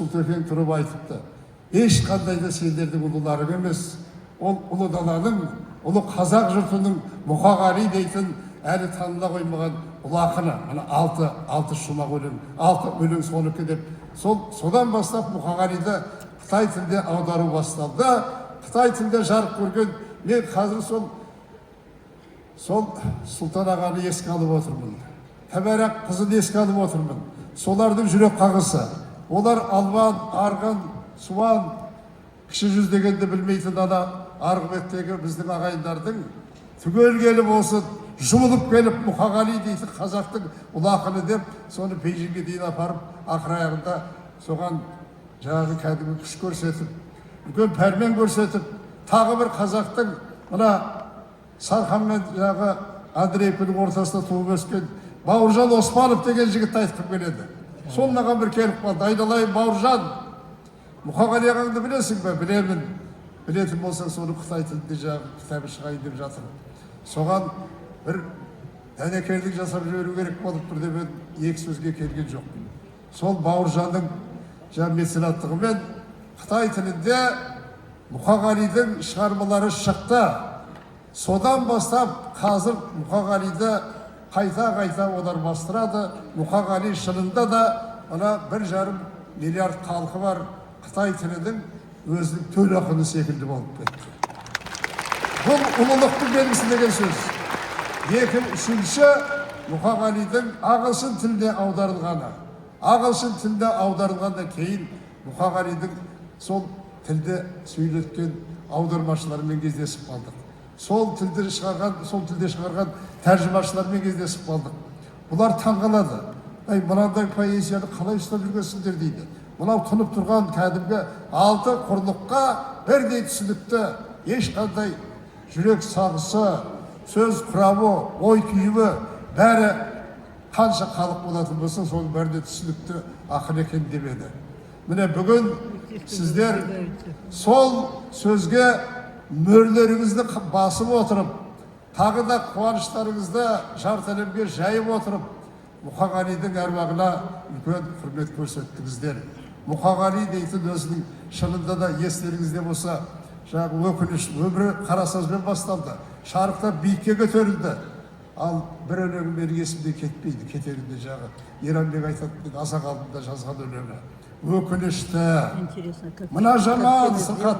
Сұлтекең тұрып айтыпты. Ешқандай да сендердің ұлыларың емес. Ол ұлы даланың, ұлы қазақ жұртының Мұқағали дейтін әлі таныла қоймаған ұлы ақыны. Ана алты шумақ өлең, 6 өлең соныкі деп. Содан бастап Мұқағалиді Қытай тілде аудару басталды. Қытай тілде жарық көрген, мен қазір сол Сұлтан ағаны еске алып отырмын. Тәбәрәк қызын еске алып отырмын. Солардың жүрек қағысы. Олар Албан, Арғын, Суан, кіші жүз дегенді білмейтін ана арғы беттегі біздің ағайындардың түгел келіп осы жұмылып келіп Мұқағали дейтін қазақтың ұлы ақыны деп, соны Бейжіңге дейін апарып, ақыр аяғында соған жаңағы кәдімгі күш көрсетіп, үлкен пәрмен көрсетіп, тағы бір қазақтың мына Сархан мен жаңағы Андреевкінің ортасында туып өскен Бауыржан Оспанов деген жігітті айтқым келеді. Сол маған бір келіп қалды. Айналайын Бауыржан, Мұқағали ағаңды білесің бе? Білемін. Білетін болсаң, соны Қытай тілінде жаңағы кітабы шығайын деп жатыр. Соған бір дәнекерлік жасап жіберу керек болып тұр деп екі сөзге келген жоқпын. Сол Бауыржанның меценаттығымен Қытай тілінде Мұқағалидың шығармалары шықты. Содан бастап қазір Мұқағалиді қайта олар бастырады. Мұқағали шынында да 1,5 миллиард халқы бар Қытай тілінің өзінің төл ақыны секілді болып кетті. Бұл ұлылықтың белгісі деген сөз. Үшінші Мұқағалидың ағылшын тілде аударылғаны. Ағылшын тілде аударылғанда кейін Мұқағалидың сол тілде сөйлеткен аудармашылармен кездесіп қалдық. Сол тілде шығарған тәржімашылармен кездесіп қалдық. Бұлар таңғалады. Мынандай поэзияны қалай ұстап жүргенсіңдер дейді. Мынау тұнып тұрған кәдімгі 6 құрлыққа бірдей түсінікті, ешқандай жүрек сағысы, сөз құрамы, ой күйімі бәрі қанша халық болатын болса, соның бәріне түсінікті ақын екен демеді. Міне бүгін сіздер сол сөзге мөрлеріңізді басып отырып, тағы да қуаныштарыңызды жарты әлемге жайып отырып, Мұқағалидың әруағына үлкен құрмет көрсеттіңіздер. Мұқағали дейтін өзінің шынында да естеріңізде болса, жаңағы өкініш өмірі қара сөзбен басталды. Шарықта биікке көтерілді. Ал бір өлеңі менің есімде кетпейді, кетерінде жағы. Еранбек айтатын Асақ алдында жазған өлеңі. Өкінішті. Мына жаман сырқат